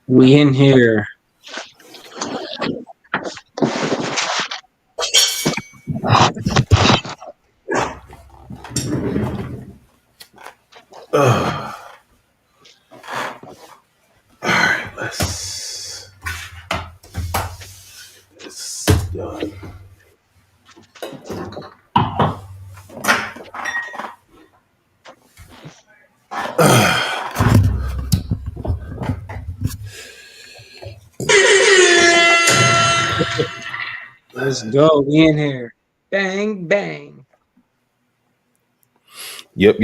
We in here. All right, let's done. Let's go. We in here. Bang bang. Yep.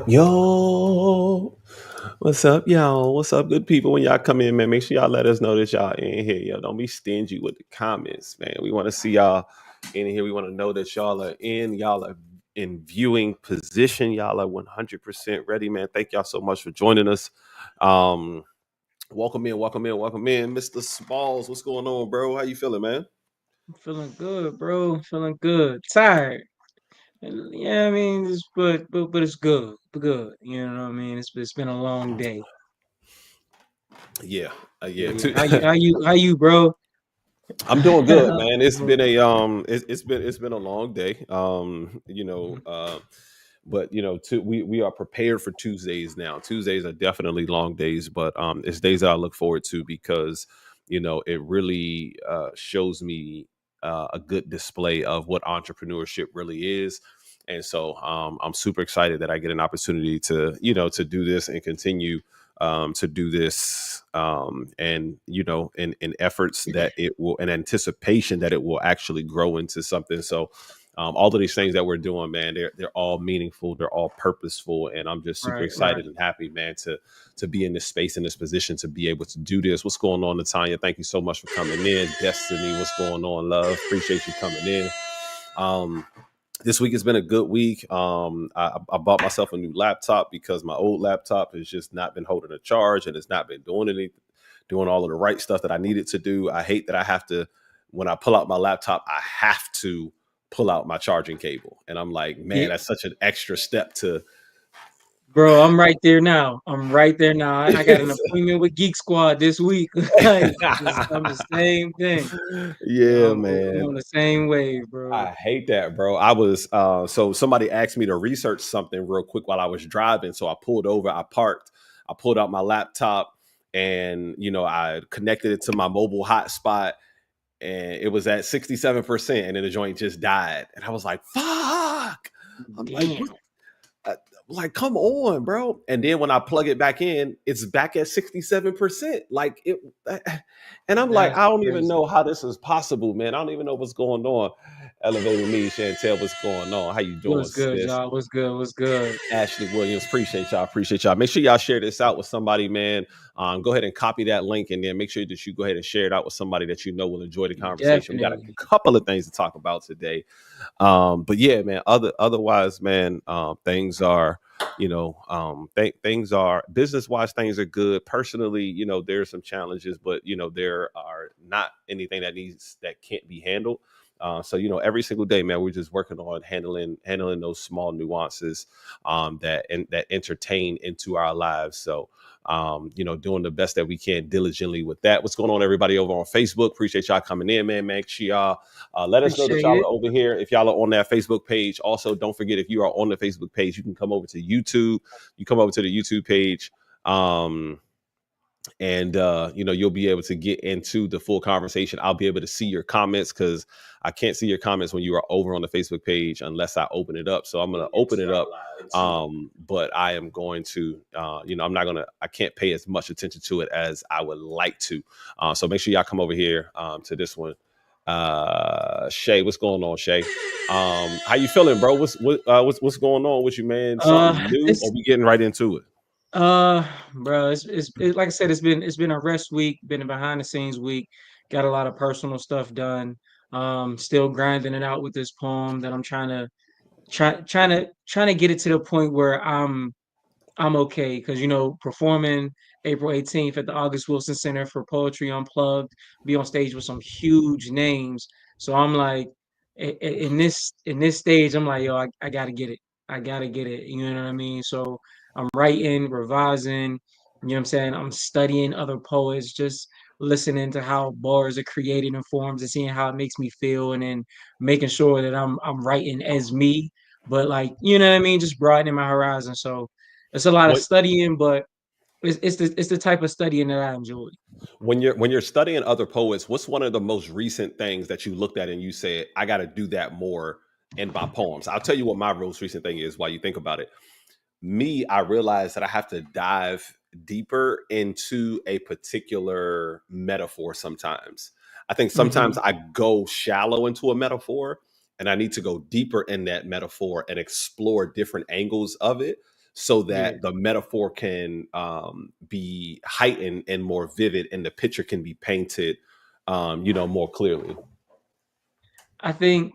Yo. What's up, y'all? What's up, good people? When y'all come in, man, make sure y'all let us know that y'all in here. Yo, don't be stingy with the comments, man. We want to see y'all in here. We want to know that y'all are in. Y'all are in viewing position. Y'all are 100% ready, man. Thank y'all so much for joining us. Um, welcome in, Mr. Smalls. What's going on, bro? How you feeling, man? I'm feeling good, bro. Feeling good. Tired. Yeah, I mean, but it's good. Good. You know what I mean? It's been a long day. Yeah, Yeah, yeah. yeah. How you, bro? I'm doing good, man. It's been Mhm. a it's been a long day. But we are prepared for Tuesdays now. Tuesdays are definitely long days, but it's days that I look forward to because it really shows me a good display of what entrepreneurship really is. And so I'm super excited that I get an opportunity to do this and continue to do this, and in efforts that it will, in anticipation that it will actually grow into something. So all of these things that we're doing, man, they're all meaningful, they're all purposeful, and I'm just super Right, right. excited and happy, man, to be in this space, in this position, to be able to do this. What's going on, Natanya? Thank you so much for coming in. Destiny, what's going on, love? Appreciate you coming in. Um, this week has been a good week. I bought myself a new laptop because my old laptop has just not been holding a charge and it's not been doing all of the right stuff that I needed to do. I hate that I have to, when I pull out my laptop, I have to pull out my charging cable. And I'm like, man, Yeah, that's such an extra step to. bro. I'm right there now. I'm right there now. I got an appointment with Geek Squad this week. I'm the same thing. Yeah, I'm man. on the same wave, bro. I hate that, bro. I was so somebody asked me to research something real quick while I was driving. So I pulled over, I parked, I pulled out my laptop, and I connected it to my mobile hotspot, and it was at 67%, and then the joint just died. And I was like, fuck. I'm like, what? Damn. uh, like, come on, bro. And then when I plug it back in, it's back at 67%. Like it, and I'm like, That's I don't even crazy. know how this is possible, man. I don't even know what's going on. Elevating me, Chantel, what's going on? How you doing, What's good, sis? y'all? What's good? What's good? Ashley Williams, appreciate y'all. Appreciate y'all. Make sure y'all share this out with somebody, man. Go ahead and copy that link, and then make sure that you go ahead and share it out with somebody that you know will enjoy the conversation. We got a Definitely. couple of things to talk about today, but yeah, man. Otherwise, man, things are, things are business wise. Things are good. Personally, there's some challenges, but there are not anything that can't be handled. So every single day, man, we're just working on handling those small nuances that entertain into our lives. So doing the best that we can diligently with that. What's going on, everybody over on Facebook? Appreciate y'all coming in, man. Make sure y'all let us know that Appreciate y'all are it. over here. If y'all are on that Facebook page, also don't forget, if you are on the Facebook page, you can come over to YouTube. You come over to the YouTube page. And you'll be able to get into the full conversation. I'll be able to see your comments because I can't see your comments when you are over on the Facebook page unless I open it up. So I'm going to open it up, but I am going to I can't pay as much attention to it as I would like to. So make sure y'all come over here to this one. Shay, what's going on, Shay? How you feeling, bro? What's going on with you, man? Something new, or It's we getting right into it? bro, like I said, it's been a rest week, been a behind the scenes week. Got a lot of personal stuff done. Still grinding it out with this poem that I'm trying to get it to the point where I'm okay because performing April 18th at the August Wilson Center for Poetry Unplugged, be on stage with some huge names. So I'm like, in this stage, I'm like, yo, I gotta get it. I gotta get it. You know what I mean? So I'm writing, revising, You know what I'm saying? I'm studying other poets, just listening to how bars are created and forms and seeing how it makes me feel, and then making sure that I'm writing as me, but like, you know what I mean, just broadening my horizon. So it's a lot of What studying, but it's the type of studying that I enjoy. when you're studying other poets, what's one of the most recent things that you looked at and you said, I got to do that more in my poems? I'll tell you what my most recent thing is while you think about it. Me, I realized that I have to dive deeper into a particular metaphor sometimes. I think sometimes Hmm. I go shallow into a metaphor and I need to go deeper in that metaphor and explore different angles of it so Yeah, that the metaphor can be heightened and more vivid and the picture can be painted, more clearly. I think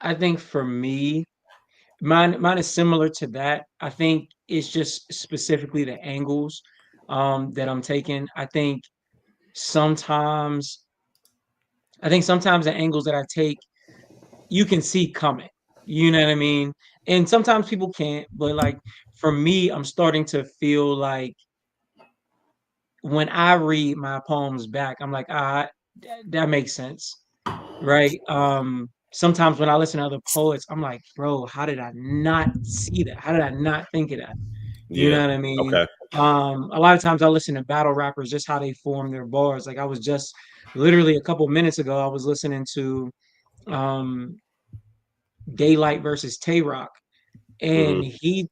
I think for me, mine is similar to that. I think it's just specifically the angles that I'm taking. Sometimes I think sometimes the angles that I take you can see coming. You know what I mean? And sometimes people can't, but like for me, I'm starting to feel like when I read my poems back, I'm like, that makes sense, right? Sometimes when I listen to other poets, I'm like, bro, how did I not see that? How did I not think of that? You Yeah. know what I mean? Okay. A lot of times I listen to battle rappers, just how they form their bars. Like I was just literally a couple minutes ago, I was listening to um Daylight versus Tay Rock, and Hmm. he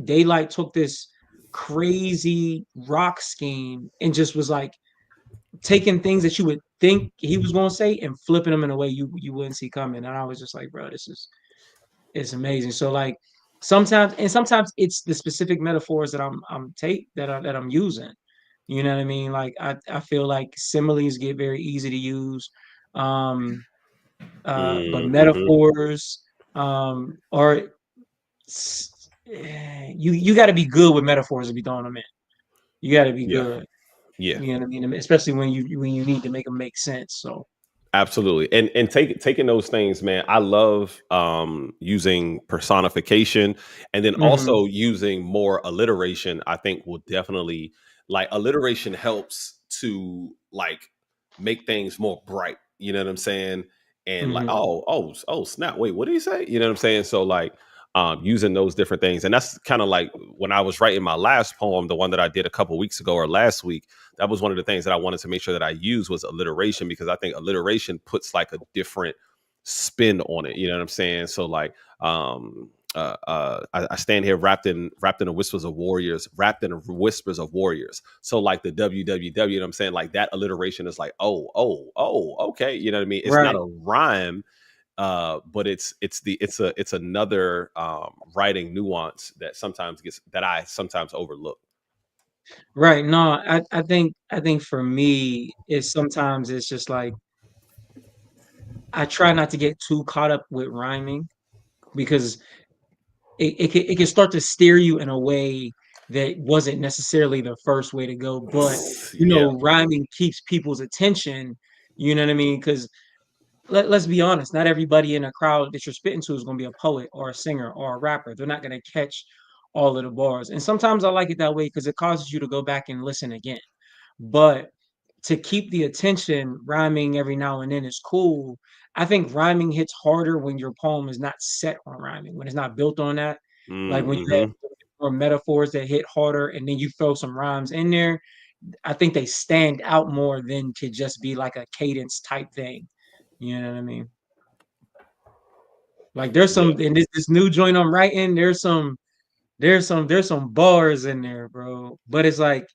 Daylight took this crazy rock scheme and just was like taking things that you would think he was going to say and flipping them in a way you wouldn't see coming. And I was just like, bro, this is it's amazing. So like sometimes it's the specific metaphors that I'm take that I'm using. You know what I mean? Like I feel like similes get very easy to use. Um but Hmm. metaphors are you got to be good with metaphors to be throwing them in. You got to be Yeah. good. Yeah. You know what I mean? Especially when you need to make them make sense. So. Absolutely. And taking those things, man, I love using personification and then Hmm. also using more alliteration, I think will definitely like alliteration helps to like make things more bright. You know what I'm saying? And like, Hmm. oh, snap. Wait, what did he say? You know what I'm saying? So like using those different things. And that's kind of like when I was writing my last poem, the one that I did a couple weeks ago or last week, that was one of the things that I wanted to make sure that I use was alliteration because I think alliteration puts like a different spin on it. You know what I'm saying? So like, I stand here wrapped in the whispers of warriors, wrapped in the whispers of warriors. So like the WWW, you know what I'm saying? Like that alliteration is like, okay. You know what I mean? It's not Right. a rhyme, but it's another writing nuance that sometimes gets that I sometimes overlook. Right. No, I think for me, it's sometimes it's just like I try not to get too caught up with rhyming because it can start to steer you in a way that wasn't necessarily the first way to go. But Yeah. rhyming keeps people's attention. You know what I mean? Because let's be honest, not everybody in a crowd that you're spitting to is going to be a poet or a singer or a rapper. They're not going to catch all of the bars. And sometimes I like it that way because it causes you to go back and listen again. But to keep the attention, rhyming every now and then is cool. I think rhyming hits harder when your poem is not set on rhyming, when it's not built on that. Like when you have Mm-hmm. more metaphors that hit harder and then you throw some rhymes in there, I think they stand out more than to just be like a cadence type thing. You know what I mean? Like there's Yeah. some in this new joint I'm writing, there's some bars in there, bro. But it's like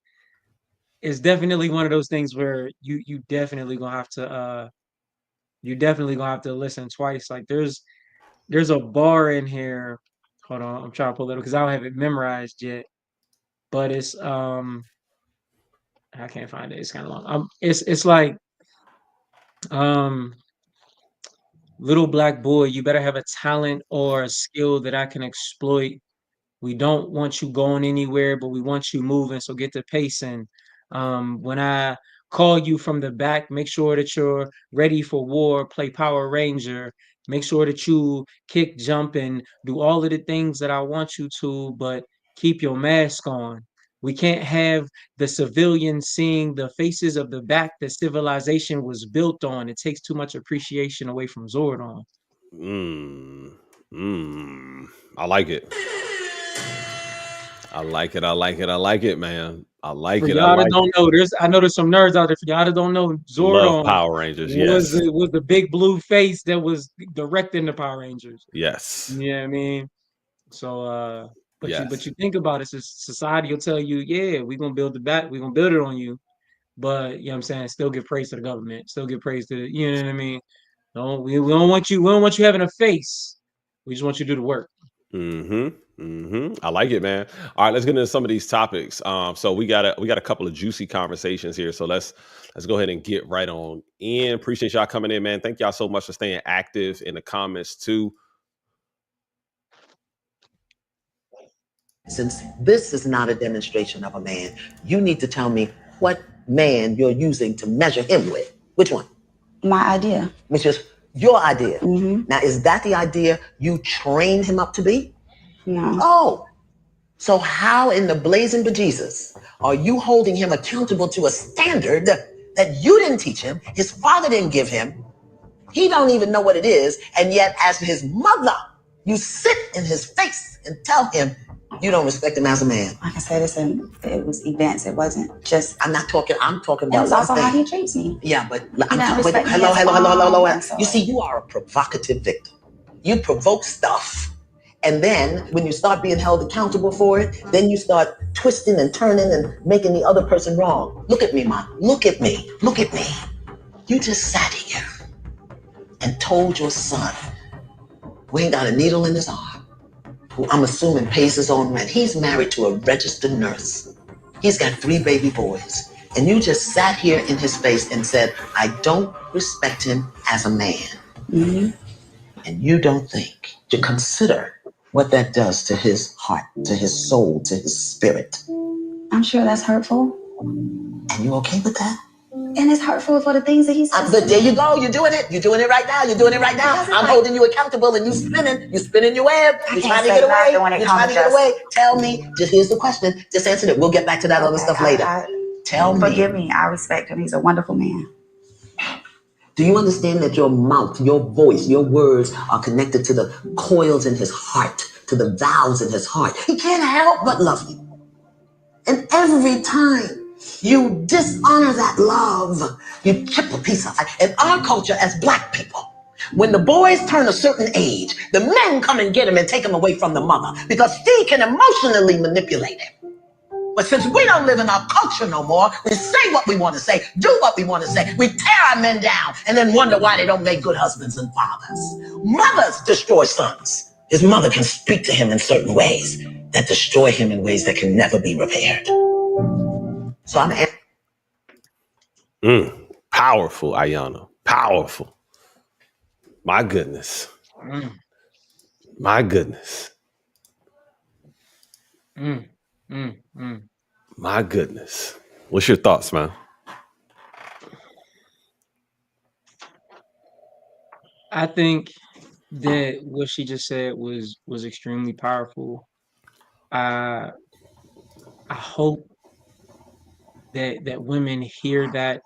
it's definitely one of those things where you definitely gonna have to listen twice. Like there's a bar in here. Hold on, I'm trying to pull it up because I don't have it memorized yet. But it's I can't find it. It's kind of long. It's like um little black boy, you better have a talent or a skill that I can exploit. We don't want you going anywhere, but we want you moving. So get the pacing. When I call you from the back, make sure that you're ready for war. Play Power Ranger. Make sure that you kick, jump, and do all of the things that I want you to, but keep your mask on. We can't have the civilians seeing the faces of the back that civilization was built on. It takes too much appreciation away from Zordon. Mm, I like it. I like it. I like it. I like it, man. I like For it. I y'all that like don't know, I know there's some nerds out there. For y'all that don't know, love Zordon Power Rangers. Yes. was the big blue face that was directing the Power Rangers. Yes. Yeah, I mean, so but Yes. you think about it, society will tell you, yeah, we're gonna build the back, we're gonna build it on you. But you know what I'm saying, still give praise to the government, still give praise to you know what I mean. Don't we don't want you, we don't want you having a face. We just want you to do the work. I like it, man. All right, let's get into some of these topics. So we got a couple of juicy conversations here. So let's go ahead and get right on in. Appreciate y'all coming in, man. Thank y'all so much for staying active in the comments too. Since this is not a demonstration of a man, you need to tell me what man you're using to measure him with. Which one? My idea. Which is your idea. Mm-hmm. Now, is that the idea you trained him up to be? No. Oh, so how in the blazing bejesus are you holding him accountable to a standard that you didn't teach him, his father didn't give him, he don't even know what it is, and yet as his mother, you sit in his face and tell him you don't respect him as a man? Like I said, it was events. It wasn't just. I'm talking It about was one also thing. how he treats me. Yeah, but hello. You see, you are a provocative victim. You provoke stuff. And then when you start being held accountable for it, then you start twisting and turning and making the other person wrong. Look at me, Mom. Look at me. Look at me. You just sat here and told your son, who ain't got a needle in his arm, who I'm assuming pays his own rent. He's married to a registered nurse. He's got 3 baby boys. And you just sat here in his face and said, I don't respect him as a man. Mm-hmm. And you don't think to consider what that does to his heart, to his soul, to his spirit. I'm sure that's hurtful. And you okay with that? And it's hurtful for the things that he says. But there you go. You're doing it. You're doing it right now. You're doing it right now. I'm holding you accountable and you spinning. You're spinning your web. You're trying to get away. You're trying to get away. Tell me. Just here's the question. Just answer it. We'll get back to that other stuff later. Tell me. Forgive me. I respect him. He's a wonderful man. Do you understand that your mouth, your voice, your words are connected to the coils in his heart, to the valves in his heart? He can't help but love you. And every time you dishonor that love, you chip a piece of it. In our culture as Black people, when the boys turn a certain age, the men come and get him and take him away from the mother because she can emotionally manipulate him. But since we don't live in our culture no more, we say what we want to say, do what we want to say. We tear our men down and then wonder why they don't make good husbands and fathers. Mothers destroy sons. His mother can speak to him in certain ways that destroy him in ways that can never be repaired. So I'm Powerful, Ayana. Powerful. My goodness. My goodness. My goodness. What's your thoughts, man? I think that what she just said was extremely powerful. I hope that women hear that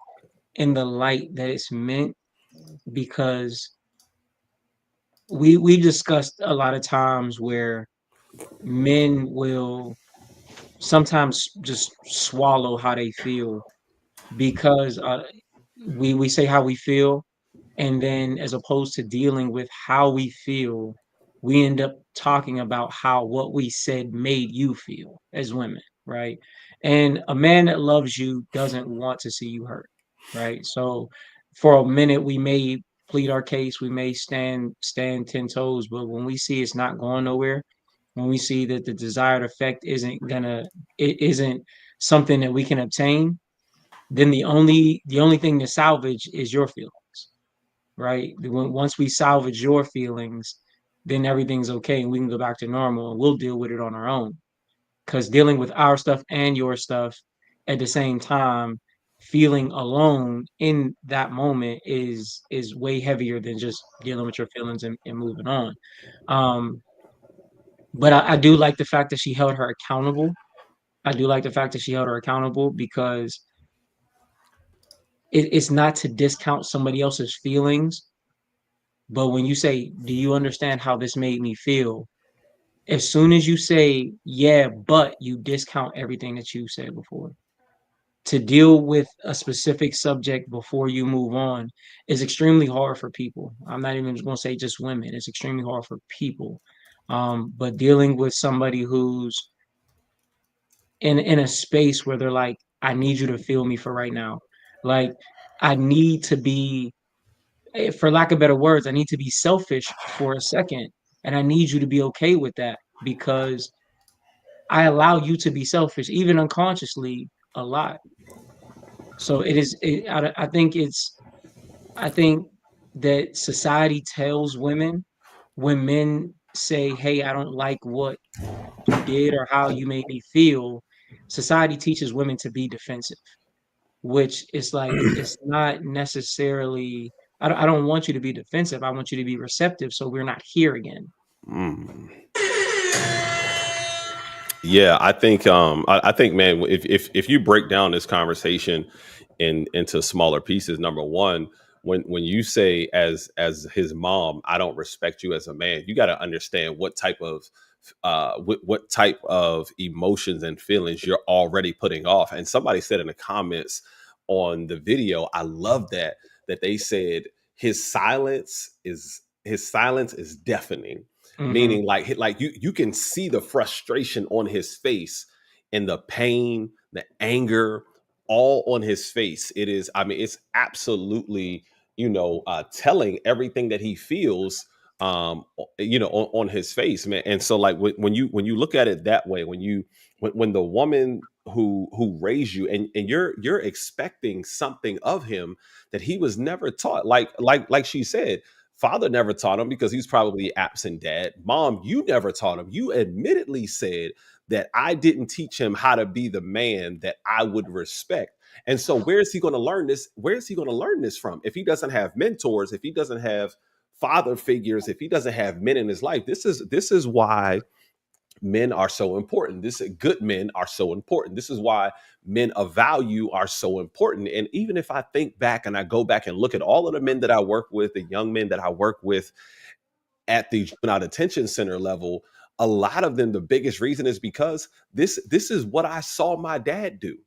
in the light that it's meant, because we discussed a lot of times where men will sometimes just swallow how they feel, because we say how we feel, and then as opposed to dealing with how we feel, we end up talking about how what we said made you feel as women, right? And a man that loves you doesn't want to see you hurt, right? So for a minute we may plead our case, we may stand 10 toes, but when we see it's not going nowhere, when we see that the desired effect it isn't something that we can obtain, then the only thing to salvage is your feelings, right? Once we salvage your feelings, then everything's okay and we can go back to normal and we'll deal with it on our own. Because dealing with our stuff and your stuff at the same time, feeling alone in that moment is way heavier than just dealing with your feelings and moving on. But I do like the fact that she held her accountable, I do like the fact that she held her accountable because it's not to discount somebody else's feelings, but when you say, "Do you understand how this made me feel?" As soon as you say, "Yeah, but," you discount everything that you said before. To deal with a specific subject before you move on is extremely hard for people. I'm not even going to say just women. It's extremely hard for people. But dealing with somebody who's in a space where they're like, I need you to feel me for right now. Like, I need to be, for lack of better words, I need to be selfish for a second. And I need you to be okay with that because I allow you to be selfish, even unconsciously, a lot. So it is, I think that society tells women when men say, "Hey, I don't like what you did or how you made me feel," society teaches women to be defensive, which is like, it's not necessarily, I don't want you to be defensive. I want you to be receptive so we're not here again. Mm. Yeah, I think, man, if you break down this conversation into smaller pieces, number one, when you say as his mom, I don't respect you as a man, you got to understand what type of emotions and feelings you're already putting off. And somebody said in the comments on the video, I love that they said his silence is deafening, Hmm. meaning like you can see the frustration on his face and the pain, the anger, all on his face. It is, I mean, it's absolutely, telling everything that he feels, on his face, man. And so like when you look at it that way, when the woman who raised you, and you're expecting something of him that he was never taught, like she said, father never taught him because he's probably absent dad. Mom, you never taught him. You admittedly said that I didn't teach him how to be the man that I would respect. And so where is he going to learn this? Where is he going to learn this from? If he doesn't have mentors, if he doesn't have father figures, if he doesn't have men in his life, this is why men are so important. Good men are so important. This is why men of value are so important. And even if I think back and I go back and look at all of the men that I work with, the young men that I work with at the juvenile detention center level, a lot of them, the biggest reason is because this is what I saw my dad do.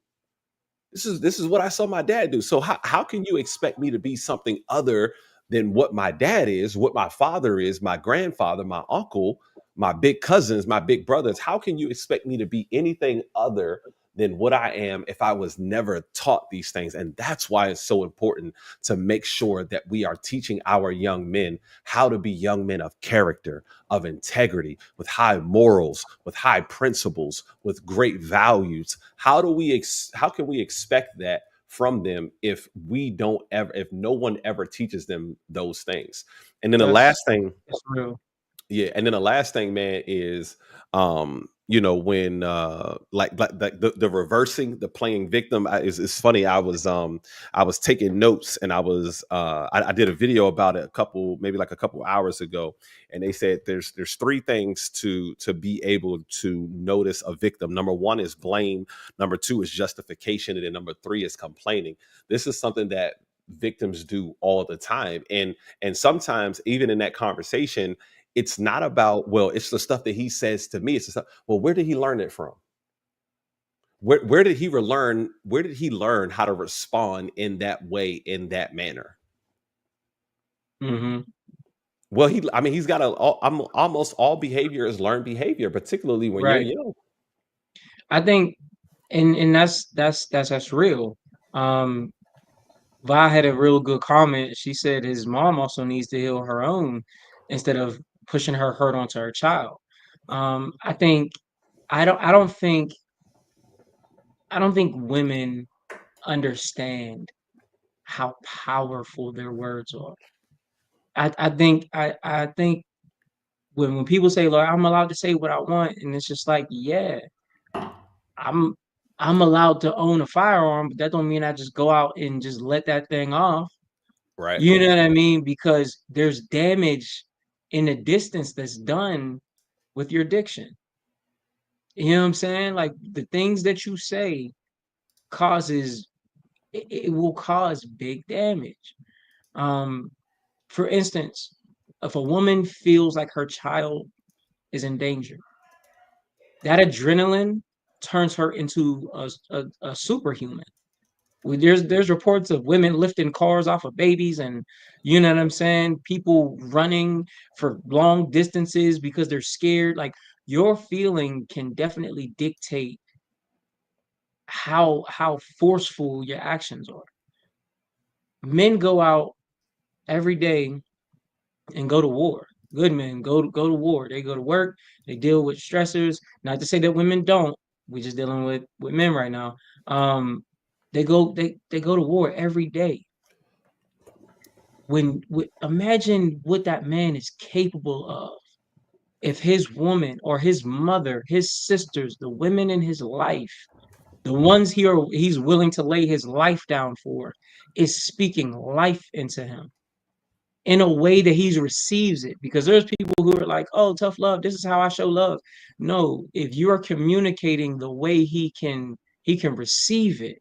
This is what I saw my dad do. So how can you expect me to be something other than what my dad is, what my father is, my grandfather, my uncle, my big cousins, my big brothers? How can you expect me to be anything other than what I am if I was never taught these things? And that's why it's so important to make sure that we are teaching our young men how to be young men of character, of integrity, with high morals, with high principles, with great values. How can we expect that from them if no one ever teaches them those things? And then the That's, last thing, that's real. yeah, and then the last thing, man, is when like the reversing, the playing victim, is funny. I was taking notes, and I did a video about it maybe like a couple hours ago, and they said there's three things to be able to notice a victim. Number one is blame, number two is justification, and then number three is complaining. This is something that victims do all the time, and sometimes even in that conversation, it's not about, well, it's the stuff that he says to me. It's the stuff, well, where did he learn it from? Where did he relearn? Where did he learn how to respond in that way, in that manner? Hmm. Well, he's got almost all behavior is learned behavior, particularly when you're Right. young. I think, and that's real. Um, Vi had a real good comment. She said his mom also needs to heal her own instead of pushing her hurt onto her child. I think I don't think women understand how powerful their words are. I think when people say, "Lord, I'm allowed to say what I want," and it's just like, yeah, I'm I'm allowed to own a firearm, but that don't mean I just go out and just let that thing off. Right. You know what I mean? Because there's damage in the distance that's done with your diction. You know what I'm saying? Like the things that you say causes it will cause big damage. Um, for instance, if a woman feels like her child is in danger, that adrenaline turns her into a superhuman. There's reports of women lifting cars off of babies, and you know what I'm saying, people running for long distances because they're scared. Like your feeling can definitely dictate how forceful your actions are. Men go out every day and go to war. Good men go to war. They go to work. They deal with stressors. Not to say that women don't. We're just dealing with men right now. Um, they go to war every day. Imagine what that man is capable of if his woman or his mother, his sisters, the women in his life, the ones he's willing to lay his life down for, is speaking life into him in a way that he receives it. Because there's people who are like, oh, tough love, this is how I show love. No, if you are communicating the way he can receive it,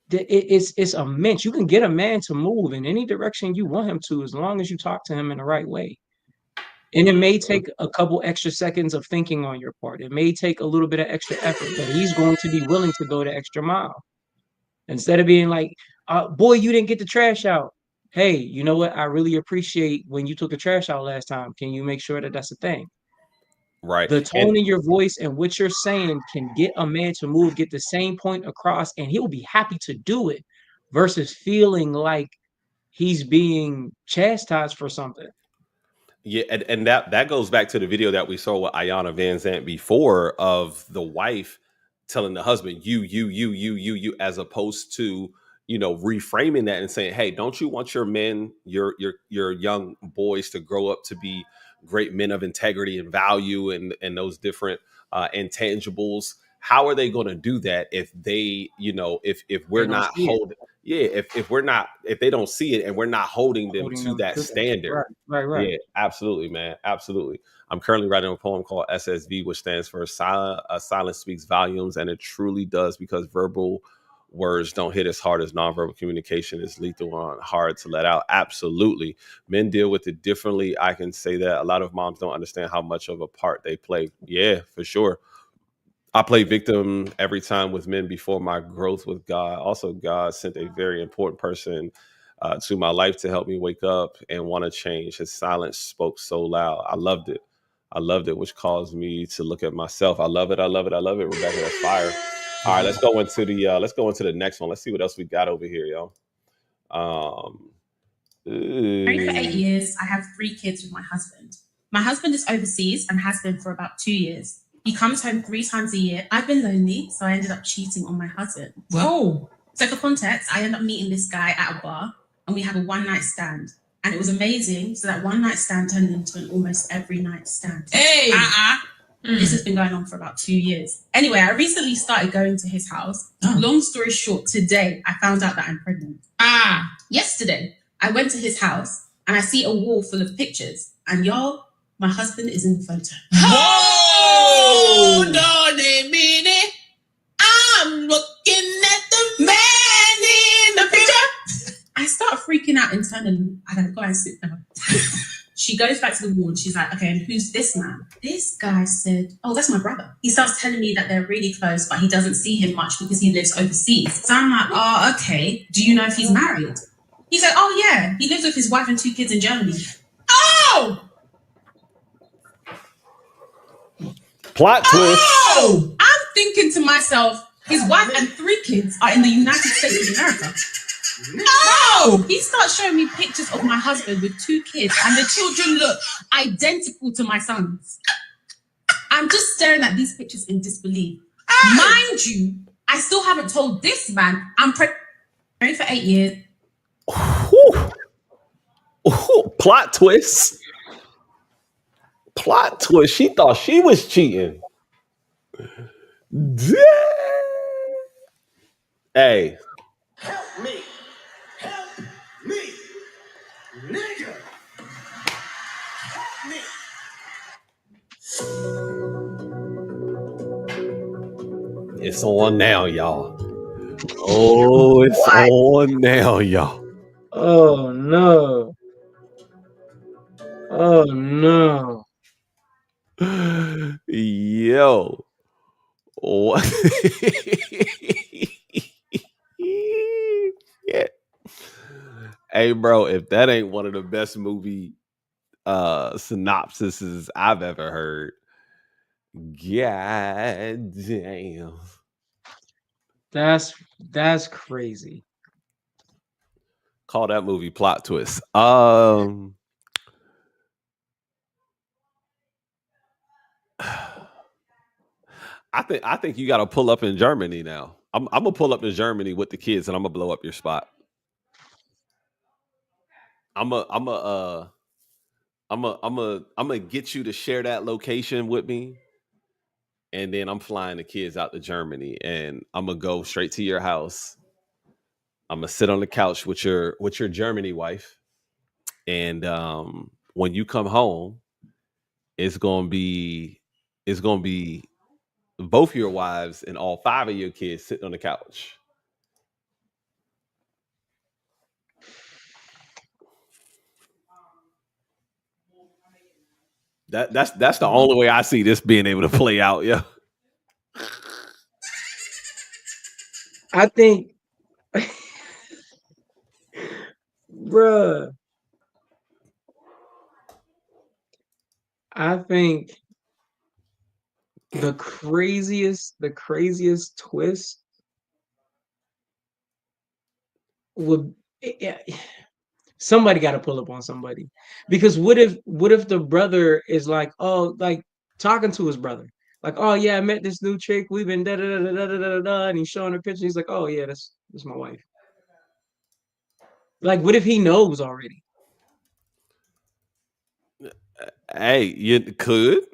it's immense. You can get a man to move in any direction you want him to, as long as you talk to him in the right way. And it may take a couple extra seconds of thinking on your part. It may take a little bit of extra effort, but he's going to be willing to go the extra mile. Instead of being like, boy, you didn't get the trash out. Hey, you know what? I really appreciate when you took the trash out last time. Can you make sure that that's a thing? Right. The And tone in your voice and what you're saying can get a man to move, get the same point across, and he'll be happy to do it versus feeling like he's being chastised for something. yeah, and that goes back to the video that we saw with Ayanna Van Zant before, of the wife telling the husband, you, as opposed to, reframing that and saying, hey, don't you want your men, your young boys to grow up to be great men of integrity and value and those different intangibles? How are they going to do that if they, if we're They don't not see it, holding, yeah, if they don't see it and we're not holding them holding to them that to that. standard? Right. Yeah, absolutely, man. Absolutely. I'm currently writing a poem called SSV, which stands for Silence Speaks Volumes. And it truly does, because verbal words don't hit as hard as nonverbal communication is lethal and hard to let out. Absolutely. Men deal with it differently. I can say that. A lot of moms don't understand how much of a part they play. Yeah, for sure. I play victim every time with men before my growth with God. Also, God sent a very important person to my life to help me wake up and want to change. His silence spoke so loud. I loved it. I loved it, which caused me to look at myself. I love it. I love it. I love it. Rebecca, that's fire. All right, let's go into the next one. Let's see what else we got over here, yo. Married for 8 years. I have 3 kids with my husband. My husband is overseas and has been for about 2 years. He comes home 3 times a year. I've been lonely, so I ended up cheating on my husband. Whoa. So for context, I ended up meeting this guy at a bar, and we have a one-night stand. And it was amazing. So that one-night stand turned into an almost every night stand. Hey! This has been going on for about 2 years. Anyway, I recently started going to his house. Long story short, today I found out that I'm pregnant. Yesterday, I went to his house and I see a wall full of pictures. And y'all, my husband is in the photo. Hold on a minute. I'm looking at the man in the picture. I start freaking out internally. I gotta go and sit down. She goes back to the wall and she's like, okay, and who's this man? This guy said, oh, that's my brother. He starts telling me that they're really close, but he doesn't see him much because he lives overseas. So I'm like, oh, okay. Do you know if he's married? He said, oh, yeah. He lives with his wife and 2 kids in Germany. Oh! Plot twist. Oh! I'm thinking to myself, his wife and 3 kids are in the United States of America. No! He starts showing me pictures of my husband with 2 kids, and the children look identical to my sons. I'm just staring at these pictures in disbelief. Mind you, I still haven't told this man I'm pregnant for 8 years. Ooh, plot twist. Plot twist. She thought she was cheating. Damn. Hey. Help me. Help me. Nigga. Help me. It's on now, y'all. Oh, it's on now, y'all. Oh no. Oh no. Yo. What? Yeah. Hey, bro, if that ain't one of the best movie synopsises I've ever heard, god damn. That's crazy. Call that movie plot twist. I think you got to pull up in Germany now. I'm gonna pull up to Germany with the kids, and I'm gonna blow up your spot. I'm gonna get you to share that location with me, and then I'm flying the kids out to Germany, and I'm gonna go straight to your house. I'm gonna sit on the couch with your Germany wife, and when you come home, it's gonna be both your wives and all 5 of your kids sitting on the couch. That's the only way I see this being able to play out. Yeah. I think bruh, I think the craziest twist would somebody got to pull up on somebody, because what if the brother is like, oh, like talking to his brother, like, oh yeah, I met this new chick, we've been da da da da da da da, and he's showing her picture, he's like, oh yeah, that's my wife. Like, what if he knows already? Hey, you could.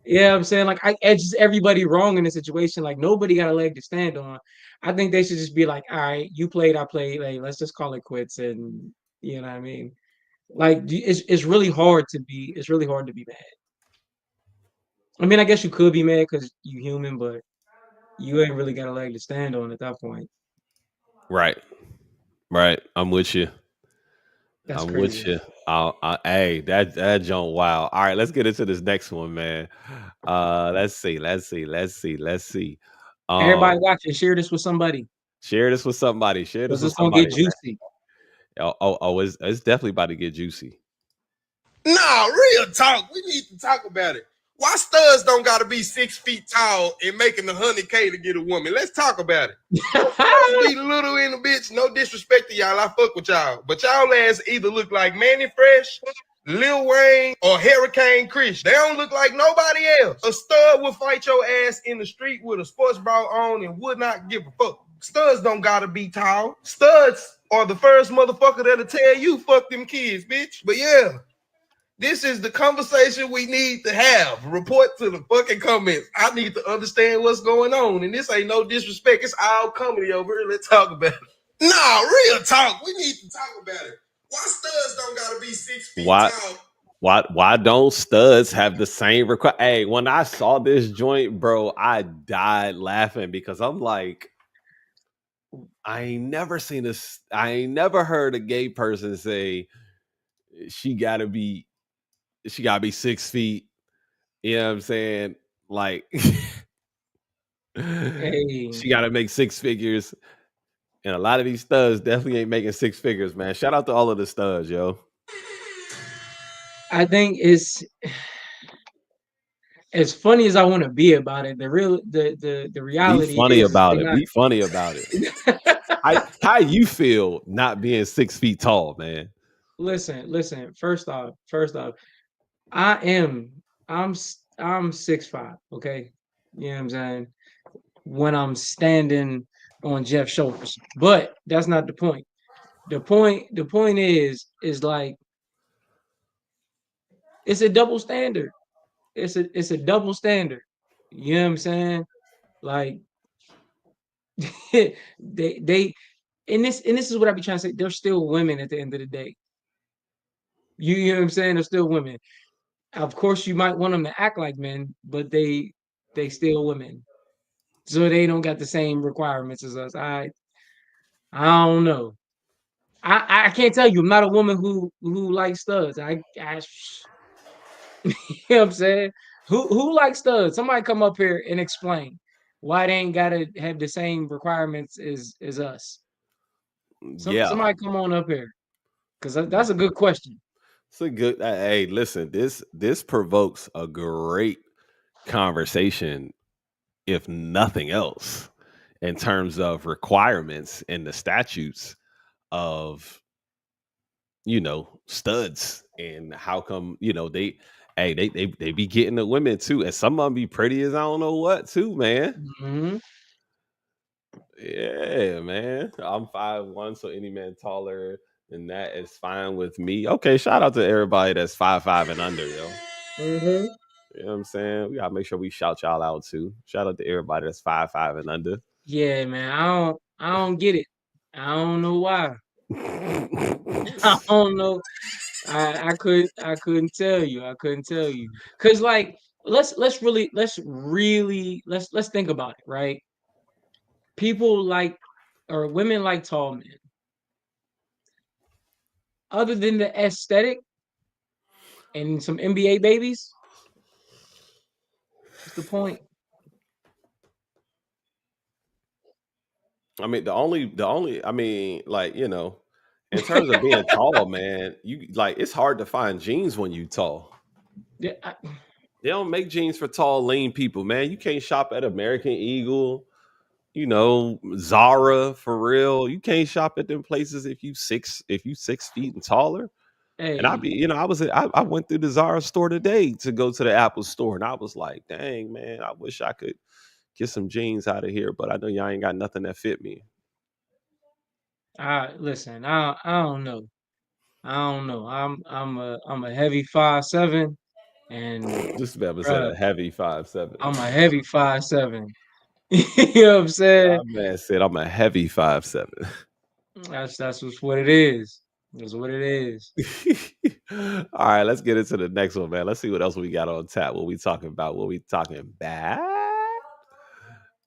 Yeah, I'm saying, like, I edges everybody wrong in this situation. Like, nobody got a leg to stand on. I think they should just be like, all right, you played, I played. Like, let's just call it quits, and you know what I mean. Like, it's really hard to be mad. I mean, I guess you could be mad because you human, but you ain't really got a leg to stand on at that point. Right. Right. I'm with you. That's I'm with crazy. you. Hey, that John. Wow. All right, let's get into this next one, man. Let's see. Everybody Um, watching, share this with somebody, share this with somebody. Share this because with it's gonna get somebody, man. juicy. It's definitely about to get juicy. Nah, real talk. We need to talk about it. Why studs don't gotta be 6 feet tall and making 100K to get a woman? Let's talk about it. Studs be little in the bitch. No disrespect to y'all. I fuck with y'all. But y'all ass either look like Manny Fresh, Lil Wayne, or Hurricane Chris. They don't look like nobody else. A stud will fight your ass in the street with a sports bra on and would not give a fuck. Studs don't gotta be tall. Studs are the first motherfucker that'll tell you fuck them kids, bitch. But yeah, this is the conversation we need to have. Report to the fucking comments. I need to understand what's going on. And this ain't no disrespect. It's all comedy over here. Let's talk about it. Nah, real talk. We need to talk about it. Why studs don't gotta be 6 feet tall? Why don't studs have the same request? Hey, when I saw this joint, bro, I died laughing because I'm like, I ain't never seen this. I ain't never heard a gay person say she gotta be 6 feet. You know what I'm saying? Like Hey, she gotta make 6 figures. And a lot of these studs definitely ain't making 6 figures, man. Shout out to all of the studs, yo. I think it's as funny as I want to be about it. The Be reality funny is about they're it. not. Be funny about it. How you feel not being 6 feet tall, man? Listen. First off, I am I'm 6'5", okay? You know what I'm saying? When I'm standing on Jeff's shoulders. But that's not the point. The point is like, it's a double standard. It's a double standard. You know what I'm saying? Like they and this is what I be trying to say. They're still women at the end of the day. You know what I'm saying? They're still women. Of course, you might want them to act like men, but they still women. so they don't got the same requirements as us. I don't know. I can't tell you. I'm not a woman who likes studs. You know what I'm saying? Who likes studs? Somebody come up here and explain why they ain't gotta have the same requirements as us. Yeah, Somebody come on up here, because that's a good question. it's a good. Hey, listen, this provokes a great conversation, if nothing else, in terms of requirements and the statutes of studs, and how come they be getting the women too, and some of them be pretty as I don't know what too, man. Mhm. Yeah, man. I'm 5'1", so any man taller than that is fine with me. Okay, shout out to everybody that's 5'5" and under, yo. Mhm. You know what I'm saying? We gotta make sure we shout y'all out too. Shout out to everybody that's 5'5" and under. Yeah, man. I don't get it. I don't know why. I don't know. I couldn't tell you. I couldn't tell you. Cause like let's think about it, right? People like, or women like tall men. Other than the aesthetic and some NBA babies, what's the point? I mean, I mean, like, in terms of being tall, man, you like it's hard to find jeans when you tall. Yeah, They don't make jeans for tall, lean people, man. You can't shop at American Eagle, Zara for real. You can't shop at them places if you 6 feet and taller. And hey, I went through the Zara store today to go to the Apple store, and I was like, dang, man, I wish I could get some jeans out of here, but I know y'all ain't got nothing that fit me. listen. I don't know. I don't know. I'm a heavy 5'7", and This man said bruh, a heavy 5'7". I'm a heavy 5'7". You know what I'm saying? My man said I'm a heavy 5'7". That's what it is. That's what it is. All right, let's get into the next one, man. Let's see what else we got on tap. What we talking about? What we talking about?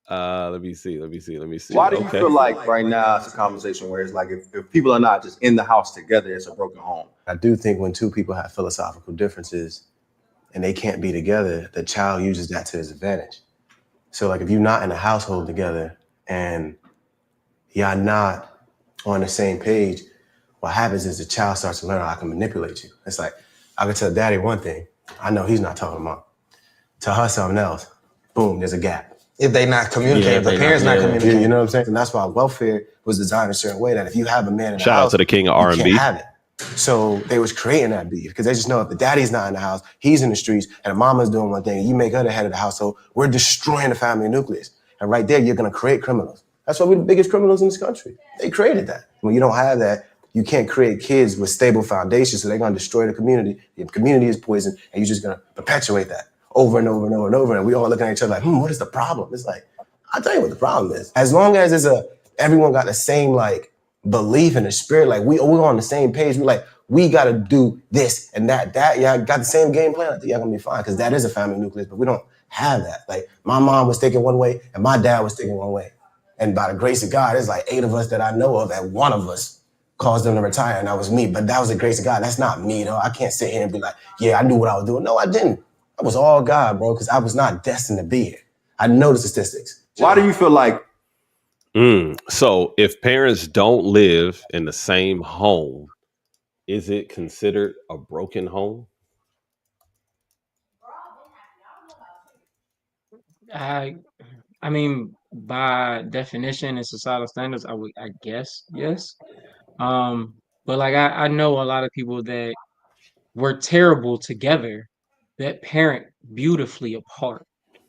Let me see. Why do you Okay. feel like right now it's a conversation where it's like if people are not just in the house together, it's a broken home? I do think when two people have philosophical differences and they can't be together, the child uses that to his advantage. So like if you're not in a household together and y'all not on the same page, what happens is the child starts to learn how I can manipulate you. It's like, I can tell daddy one thing, I know he's not talking to mom. Tell her something else, boom, there's a gap. If they not communicating, if the parents not communicating. You know what I'm saying? And that's why welfare was designed a certain way that if you have a man in the Shout house, out to the king of you R&B. can't have it. So they was creating that beef because they just know if the daddy's not in the house, he's in the streets, and the mama's doing one thing, and you make her the head of the household, we're destroying the family nucleus. And right there, you're gonna create criminals. That's why we're the biggest criminals in this country. They created that. When you don't have that, you can't create kids with stable foundations, so they're gonna destroy the community. The community is poison, and you're just gonna perpetuate that over and over and over and over. And we all looking at each other like, what is the problem? It's like, I'll tell you what the problem is. As long as everyone got the same like belief in the spirit, like we're on the same page. We gotta do this and that. Y'all got the same game plan. I think y'all gonna be fine because that is a family nucleus, but we don't have that. Like my mom was thinking one way and my dad was thinking one way. And by the grace of God, there's like 8 of us that I know of, that one of us caused them to retire, and that was me. But that was the grace of God. That's not me, though. I can't sit here and be like, yeah, I knew what I was doing. No, I didn't. That was all God, bro, because I was not destined to be here. I know the statistics. Why do you feel like So if parents don't live in the same home, is it considered a broken home? I mean, by definition and societal standards, I guess yes. But like I know a lot of people that were terrible together that parent beautifully apart.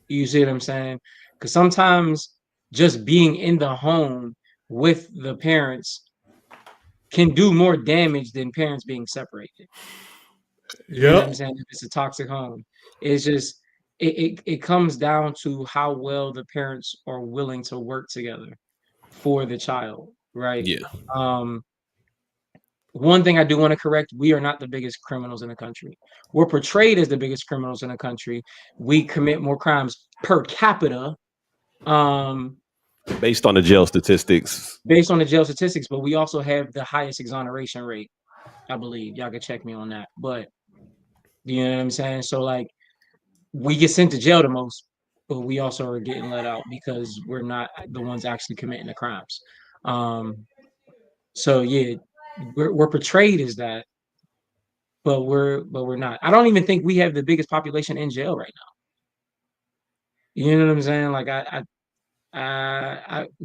You see what I'm saying? Because sometimes just being in the home with the parents can do more damage than parents being separated. You know what I'm saying? If it's a toxic home, it's just it comes down to how well the parents are willing to work together for the child, right? Yeah. One thing I do want to correct, we are not the biggest criminals in the country. We're portrayed as the biggest criminals in the country. We commit more crimes per capita Um, based on the jail statistics. Based on the jail statistics, but we also have the highest exoneration rate, I believe. Y'all can check me on that. But you know what I'm saying? So like we get sent to jail the most, but we also are getting let out because we're not the ones actually committing the crimes. So yeah, we're portrayed as that, but we're not. I don't even think we have the biggest population in jail right now. You know what I'm saying? Like I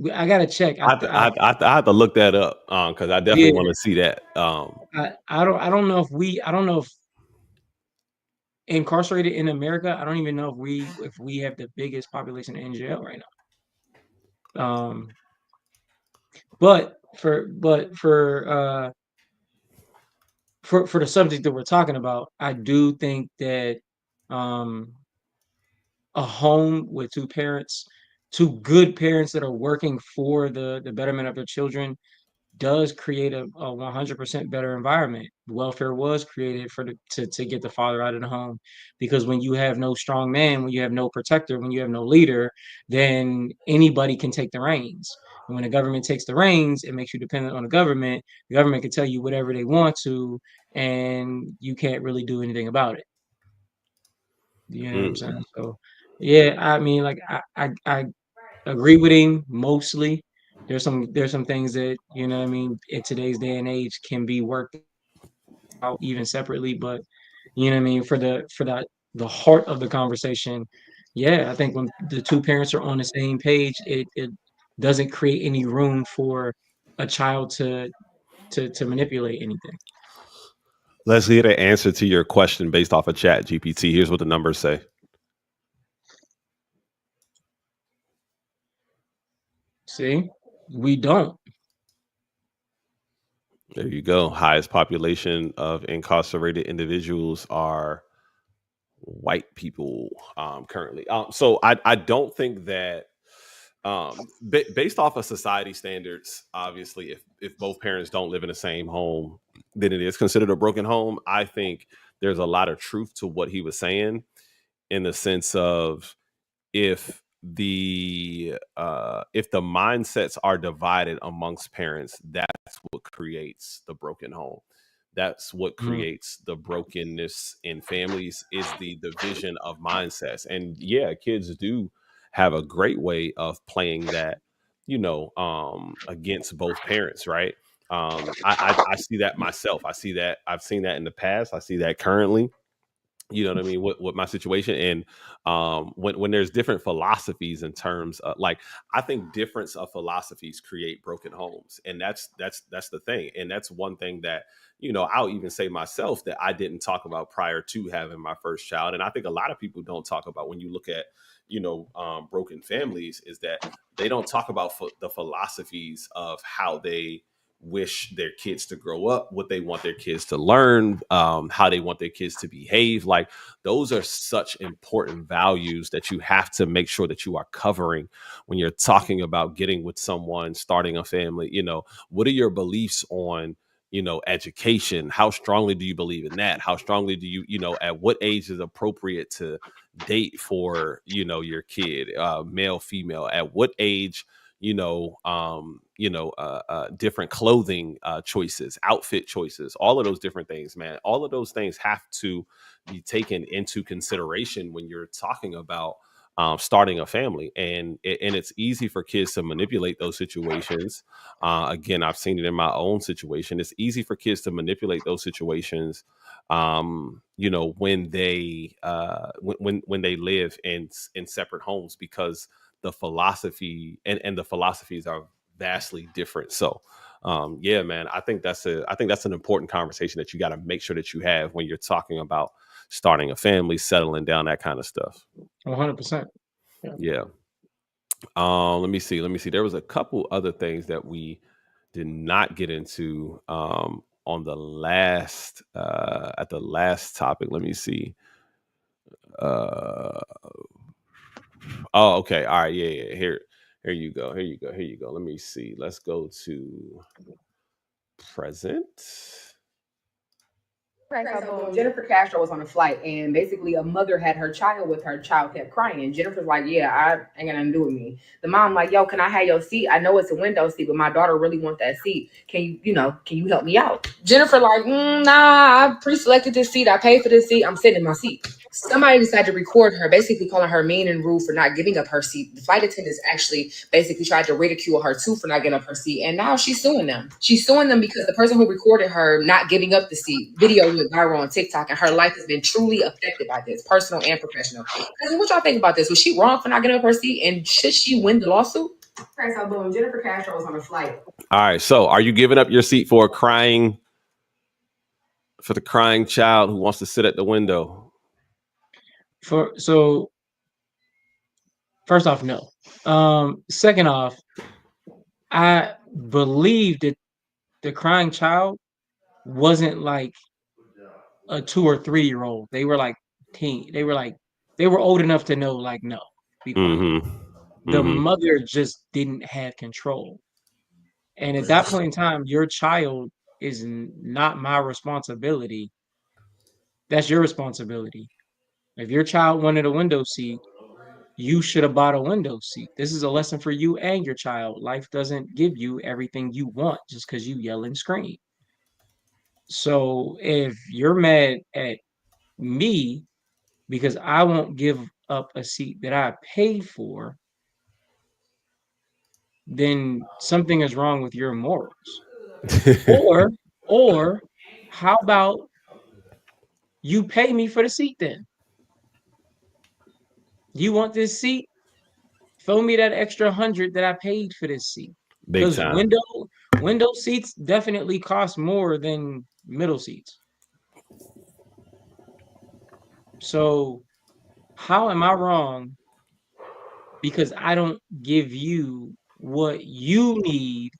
gotta check. I have to look that up because I definitely Yeah, want to see that. I don't know if incarcerated in America, I don't even know if we have the biggest population in jail right now. But for the subject that we're talking about, I do think that a home with two good parents that are working for the betterment of their children does create a 100% better environment. Welfare was created to get the father out of the home, because when you have no strong man, when you have no protector, when you have no leader, then anybody can take the reins. And when the government takes the reins, it makes you dependent on the government. The government can tell you whatever they want to, and you can't really do anything about it. You know what I'm saying? So, yeah, I mean, like I agree with him mostly. There's some things that, you know what I mean, in today's day and age can be worked out even separately, but you know what I mean, the heart of the conversation, yeah, I think when the two parents are on the same page, it doesn't create any room for a child to manipulate anything. Let's get an answer to your question based off of Chat GPT. Here's what the numbers say. See, we don't. There you go. Highest population of incarcerated individuals are white people currently. So I don't think that based off of society standards, obviously, if both parents don't live in the same home, then it is considered a broken home. I think there's a lot of truth to what he was saying, in the sense of if the mindsets are divided amongst parents, that's what creates the broken home. That's what creates the brokenness in families, is the division of mindsets. And yeah, kids do have a great way of playing that, against both parents, right? I see that myself. I've seen that in the past. I see that currently. You know what I mean? With my situation, and when there's different philosophies in terms of, like, I think difference of philosophies create broken homes, and that's the thing, and that's one thing that, I'll even say myself that I didn't talk about prior to having my first child, and I think a lot of people don't talk about when you look at broken families, is that they don't talk about the philosophies of how they wish their kids to grow up, what they want their kids to learn, how they want their kids to behave. Like, those are such important values that you have to make sure that you are covering when you're talking about getting with someone, starting a family. What are your beliefs on education? How strongly do you believe in that? How strongly do you, at what age is appropriate to date for your kid, male, female? At what age, different clothing choices, outfit choices, all of those different things, man. All of those things have to be taken into consideration when you're talking about starting a family. And it's easy for kids to manipulate those situations. Again, I've seen it in my own situation. It's easy for kids to manipulate those situations, when they when they live in separate homes, because the philosophy and the philosophies are vastly different. So yeah, man, I think that's an important conversation that you got to make sure that you have when you're talking about starting a family, settling down, that kind of stuff. 100%. Yeah. Let me see. There was a couple other things that we did not get into on the last at the last topic. Let me see. Oh, okay. All right. Yeah. Here you go. Let me see. Let's go to present. Jennifer Castro was on a flight, and basically a mother had her child with her. Child kept crying, and Jennifer's like, "Yeah, I ain't got nothing to do with me." The mom like, "Yo, can I have your seat? I know it's a window seat, but my daughter really want that seat. Can you help me out?" Jennifer like, "Nah, I pre-selected this seat. I paid for this seat. I'm sitting in my seat." Somebody decided to record her, basically calling her mean and rude for not giving up her seat. The flight attendants actually basically tried to ridicule her too for not giving up her seat, and now she's suing them. She's suing them because the person who recorded her not giving up the seat video went viral on TikTok, and her life has been truly affected by this, personal and professional. Cousin, what y'all think about this? Was she wrong for not getting up her seat, and should she win the lawsuit? Okay, so boom, Jennifer Castro was on a flight. All right. So are you giving up your seat for the crying child who wants to sit at the window? So first off, no. Second off, I believe that the crying child wasn't like a 2 or 3 year old. They were like teen. They were old enough to know, like, no, be quiet. The mother just didn't have control. And at that point in time, your child is not my responsibility. That's your responsibility. If your child wanted a window seat, you should have bought a window seat. This is a lesson for you and your child. Life doesn't give you everything you want just because you yell and scream. So if you're mad at me because I won't give up a seat that I paid for, then something is wrong with your morals. or how about you pay me for the seat then? You want this seat? Throw me that extra 100 that I paid for this seat. Because window seats definitely cost more than middle seats. So how am I wrong because I don't give you what you need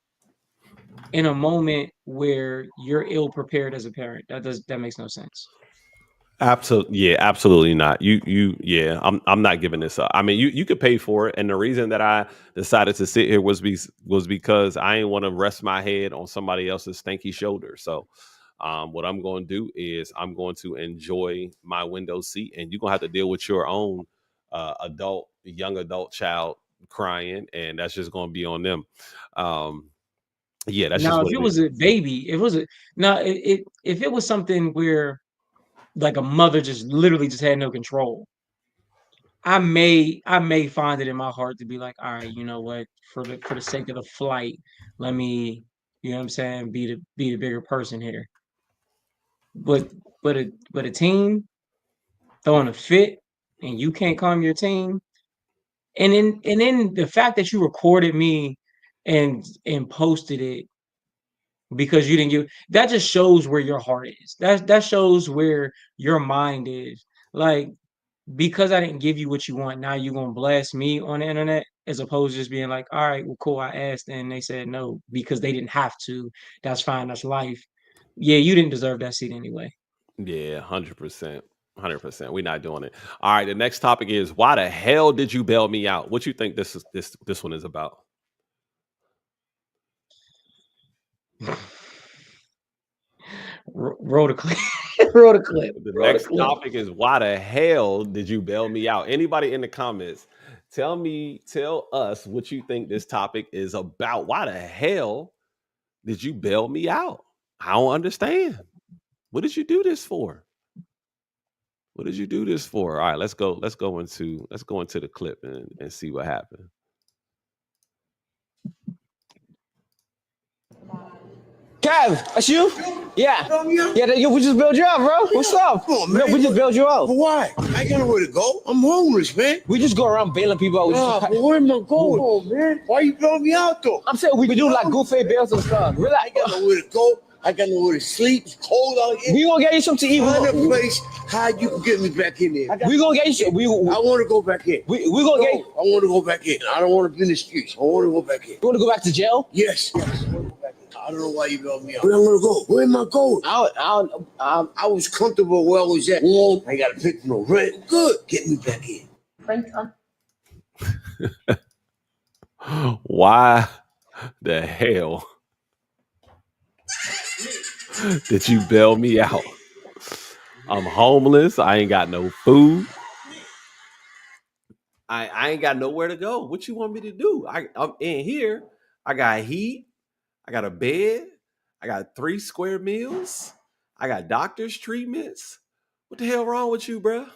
in a moment where you're ill prepared as a parent? That makes no sense. Absolutely not. I'm not giving this up. I mean, you could pay for it, and the reason that I decided to sit here was because I didn't want to rest my head on somebody else's stanky shoulder. So, what I'm going to do is I'm going to enjoy my window seat, and you're gonna have to deal with your own young adult child crying, and that's just going to be on them. That's now just if it was a baby, if it was something where like a mother just literally just had no control, I may find it in my heart to be like, all right, you know what, for the sake of the flight, let me, you know what I'm saying, be the bigger person here. But a teen throwing a fit and you can't calm your teen, and then the fact that you recorded me and posted it because you didn't give, that just shows where your heart is. That shows where your mind is. Like, because I didn't give you what you want, now you're gonna blast me on the internet, as opposed to just being like, all right, well, cool, I asked and they said no because they didn't have to. That's fine, that's life. Yeah, you didn't deserve that seat anyway. Yeah, 100%. 100%. We're not doing it. All right, the next topic is, why the hell did you bail me out? What you think this one is about? Roll the clip. Roll the clip. The next topic is, why the hell did you bail me out? Anybody in the comments, tell us what you think this topic is about. Why the hell did you bail me out? I don't understand. What did you do this for? What did you do this for? All right, let's go into the clip and see what happened. Kev, that's you? Yeah. We just bailed you out, bro. What's up? Come on, man. No, we just bailed you out. For why? I ain't got nowhere to go. I'm homeless, man. We just go around bailing people out. But where am I going? Man. Why you bailing me out, though? I'm saying we could do like goofy bails and stuff. Relax. I ain't got nowhere to go. I got nowhere to sleep. It's cold out here. We gonna get you something to eat. Find a place how you can get me back in there. We gonna get you. I want to go back in. We gonna get. I want to go back in. I don't want to be in the streets. I want to go back in. You want to go back to jail? Yes. I want to go back in. I don't know why you bailed me out. Where I'm gonna go? Where am I going? I was comfortable where I was at. I ain't got to pay no rent. Good. Get me back in. Why the hell did you bail me out? I'm homeless. I ain't got no food. I ain't got nowhere to go. What you want me to do? I'm in here. I got heat. I got a bed. I got 3 square meals. I got doctor's treatments. What the hell wrong with you, bruh?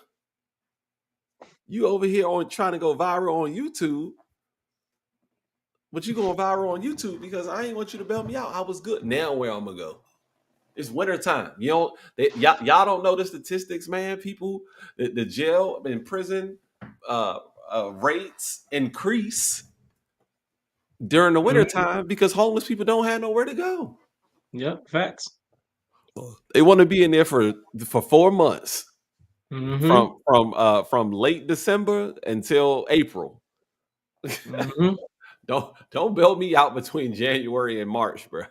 You over here on trying to go viral on YouTube. But you going viral on YouTube because I ain't want you to bail me out. I was good. Now where I'm gonna go? It's winter time. Y'all don't know the statistics, man. People, the jail and prison rates increase during the winter time because homeless people don't have nowhere to go. Yep, facts. They want to be in there for 4 months, from late December until April. Don't bail me out between January and March, bro.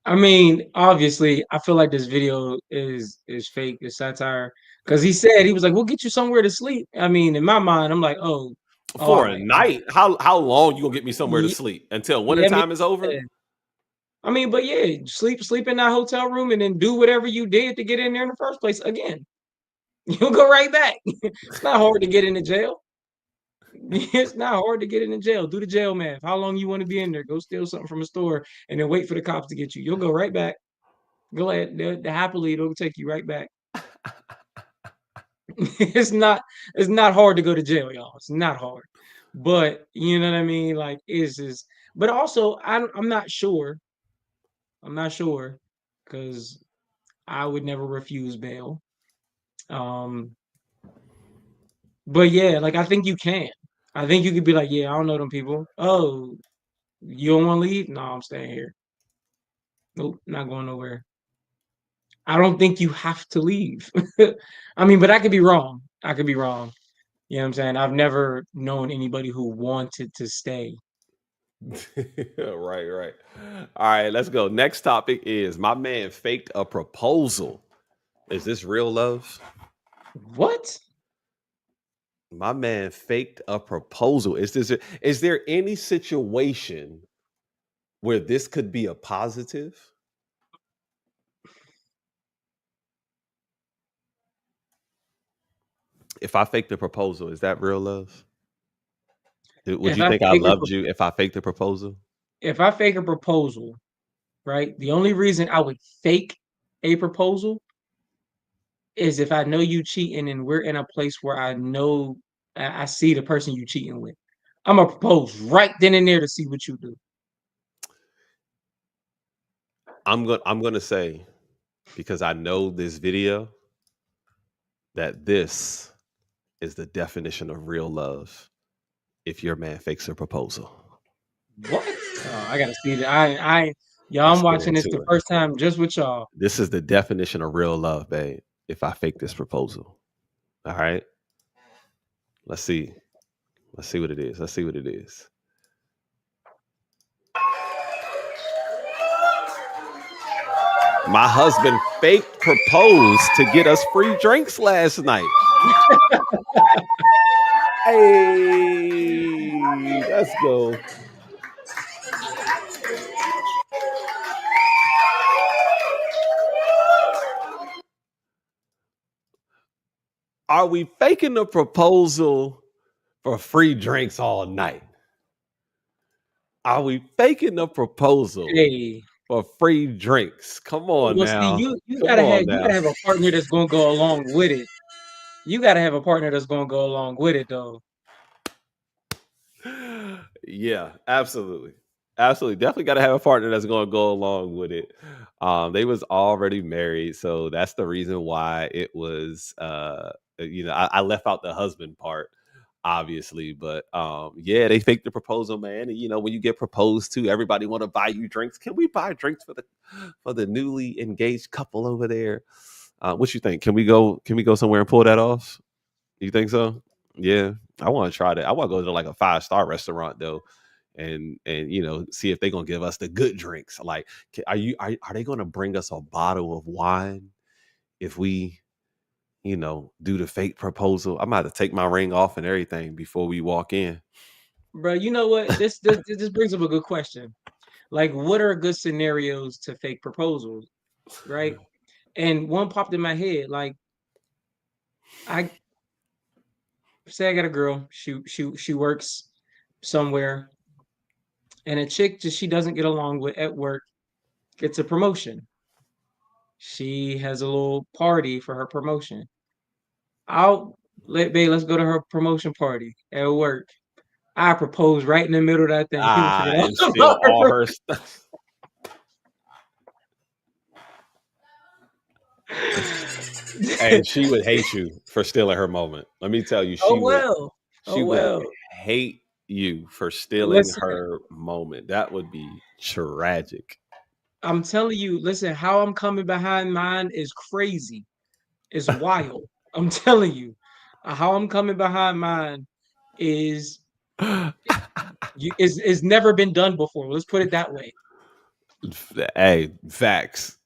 I mean, obviously, I feel like this video is fake, it's satire. Because he said, he was like, we'll get you somewhere to sleep. I mean, in my mind, I'm like, for a night? How long you gonna get me somewhere to sleep? Until wintertime is over? I mean, but yeah, sleep in that hotel room and then do whatever you did to get in there in the first place again. You'll go right back. It's not hard to get into jail. It's not hard to get into jail. Do the jail math. How long you want to be in there? Go steal something from a store and then wait for the cops to get you. You'll go right back. Go ahead. Happily, it'll take you right back. It's not hard to go to jail, y'all. It's not hard. But you know what I mean? Like, it's just, but also I'm not sure. I'm not sure because I would never refuse bail. But yeah, like I think you can. I think you could be like, yeah, I don't know them people. Oh, you don't want to leave? No, I'm staying here. Nope, not going nowhere. I don't think you have to leave. I mean, but I could be wrong. I could be wrong. You know what I'm saying? I've never known anybody who wanted to stay. Right. All right, let's go. Next topic is my man faked a proposal. Is this real love? What? My man faked a proposal. Is there any situation where this could be a positive? If I faked the proposal, is that real love? Would you think I loved you if I faked the proposal? If I fake a proposal, right? The only reason I would fake a proposal is if I know you cheating and we're in a place where I know I see the person you cheating with. I'm gonna propose right then and there to see what you do. I'm gonna say, because I know this video, that this is the definition of real love. If your man fakes a proposal. What? Oh, I gotta see that. I'm watching this the first time just with y'all. This is the definition of real love, babe. If I fake this proposal. All right. Let's see what it is. My husband fake proposed to get us free drinks last night. Hey, let's go. Are we faking the proposal for free drinks all night? Are we faking the proposal for free drinks? Come on now. See, you gotta have a partner that's gonna go along with it. You gotta have a partner that's gonna go along with it, though. Yeah, absolutely. Definitely got to have a partner that's going to go along with it. They was already married, so that's the reason why it was I left out the husband part, obviously, but yeah, they faked the proposal, man. And when you get proposed to, everybody want to buy you drinks. Can we buy drinks for the newly engaged couple over there? What you think? Can we go somewhere and pull that off? You think so? Yeah, I want to try that. I want to go to like a 5-star restaurant though, and see if they're gonna give us the good drinks. Like, are they gonna bring us a bottle of wine if we, do the fake proposal? I'm about to take my ring off and everything before we walk in. Bro, you know what? This brings up a good question. Like, what are good scenarios to fake proposals, right? And one popped in my head, like, I say I got a girl, she works somewhere, and a chick just she doesn't get along with at work gets a promotion. She has a little party for her promotion. Let's go to her promotion party at work. I propose right in the middle of that thing. People forget all And steal about her all her stuff. And she would hate you for stealing her moment. Let me tell you, she would hate you for stealing Listen, her moment. That would be tragic. I'm telling you, listen, how I'm coming behind mine is crazy. It's wild. I'm telling you, how I'm coming behind mine is is never been done before. Let's put it that way. Hey, facts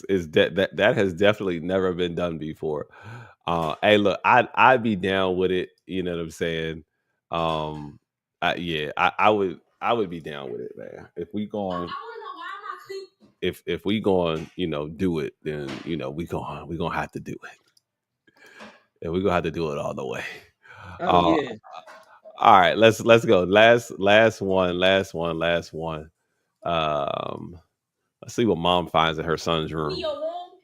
is that has definitely never been done before. Hey, look, I'd be down with it. You know what I'm saying? I would be down with it, man. If we going, if we going, do it, then we gonna have to do it, and we gonna have to do it all the way. Oh yeah. All right, let's go. Last one. Let's see what mom finds in her son's room.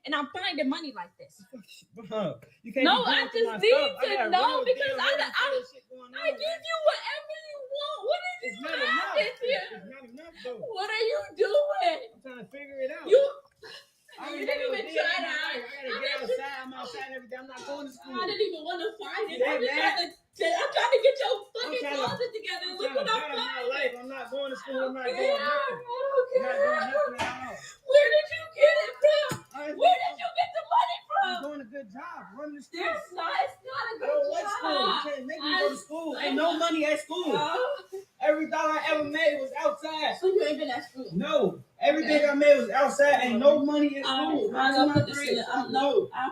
And I'm finding money like this. You can't No, I just need to know because I give you whatever you want. What is It's not you enough. have this year? It's not enough though. What are you doing? I'm trying to figure it out. You I didn't even try to. I gotta get outside. I'm outside every day. I'm not going to school. I didn't even want to find it. Yeah, I'm trying to get your fucking trying to- closet together. I'm Look trying what to I'm better my finding. life. I'm not going to school. I'm not doing Yeah, nothing. I'm not doing nothing at all. Where did you get it from? I'm Where did you get the money from? doing a good job. Running the school. It's not a I good don't like school. You job. can't make me go to school. Ain't no money at school. Oh, Every dollar I ever made was outside. so you ain't been at school. No. Everything I made was outside. Ain't no money in school. I'll put this in I'll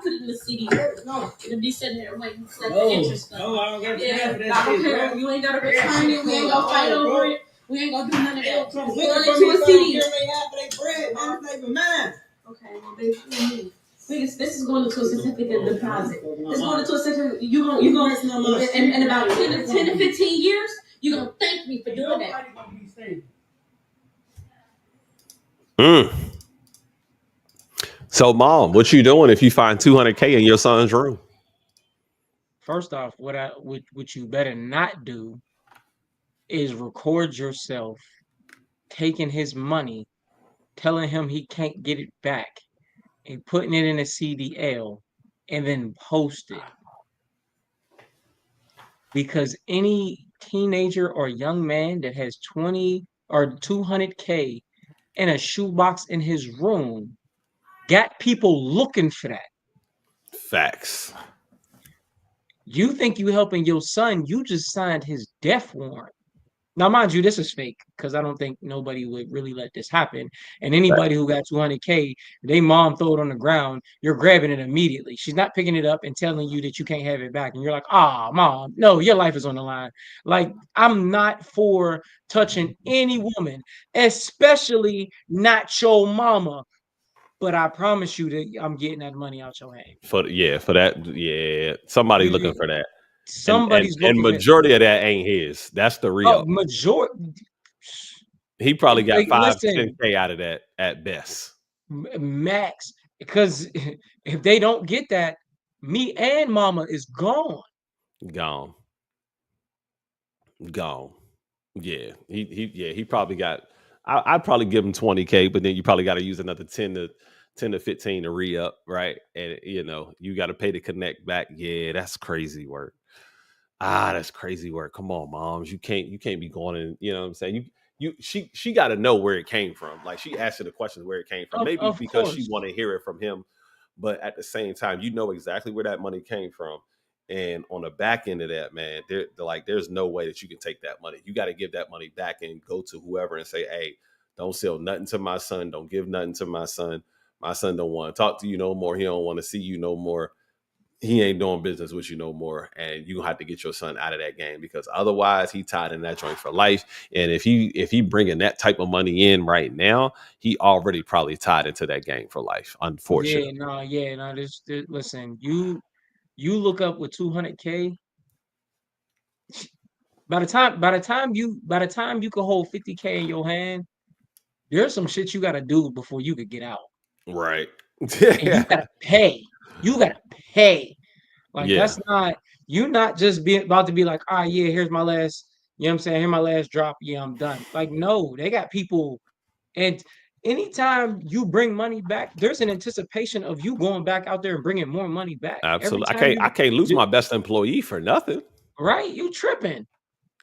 put it in the CD. No. It'll be sitting there waiting for the No, interest. no, I don't got Yeah, time for I that don't shit, care. bro. You ain't gotta return it. We ain't gonna fight over it. We ain't gonna do none of They that. don't come We're looking going for me into so a I don't CD. give them half of their bread, man. It's not even mine. Okay, well, baby, this is going into a certificate deposit. It's going into a certificate. You gonna in about 10 to 15 years, you gonna thank me for doing that. Nobody gonna be safe. So, mom, what you doing if you find $200K in your son's room? First off, what you better not do is record yourself taking his money, telling him he can't get it back, and putting it in a CDL, and then post it. Because any teenager or young man that has 20 or 200K in a shoebox in his room got people looking for that. Facts. You think you helping your son, you just signed his death warrant. Now, mind you, this is fake because I don't think nobody would really let this happen. And anybody who got 200K, they mom throw it on the ground, you're grabbing it immediately. She's not picking it up and telling you that you can't have it back. And you're like, mom, no, your life is on the line. Like, I'm not for touching any woman, especially not your mama. But I promise you that I'm getting that money out your hand. For that, somebody looking for that. Somebody's and looking majority of that ain't his. That's the real. Majority. He probably got Like, 5-10K out of that at best. Max, because if they don't get that, me and mama is gone. Gone. Yeah, he probably got. I'd probably give him 20K, but then you probably got to use another 10 to 15 to re-up, right? And you got to pay to connect back. Yeah, that's crazy work. That's crazy work. Come on, moms. You can't be going in, you know what I'm saying? She got to know where it came from. Like, she asked her the questions where it came from. Maybe because she want to hear it from him, but at the same time, you know exactly where that money came from. And on the back end of that, man, there's no way that you can take that money. You got to give that money back and go to whoever and say, hey, don't sell nothing to my son. Don't give nothing to my son. My son don't want to talk to you no more. He don't want to see you no more. he ain't doing business with you no more, and you gonna have to get your son out of that game, because otherwise he tied in that joint for life. And if he bringing that type of money in right now, he already probably tied into that game for life, unfortunately. This listen, you look up with 200K. By the time you can hold 50K in your hand, there's some shit you gotta do before you could get out. Right. And you gotta pay. Like, that's not, you're not just about to be like, here's my last, you know what I'm saying? Here's my last drop. Yeah, I'm done. Like, no, they got people. And anytime you bring money back, there's an anticipation of you going back out there and bringing more money back. Absolutely. I can't lose my best employee for nothing. Right? You tripping.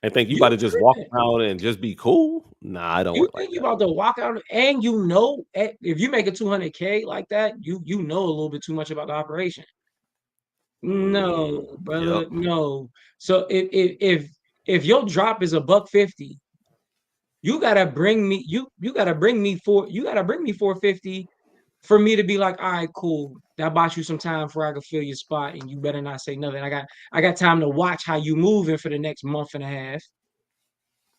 I think you about to just walk around and just be cool. Nah, I don't. You think you about to walk out, and if you make a 200K like that, you know a little bit too much about the operation. No, brother, no. So if your drop is $150, you gotta bring me 450 for me to be like, all right, cool. That bought you some time before I can fill your spot, and you better not say nothing. I got time to watch how you moving for the next month and a half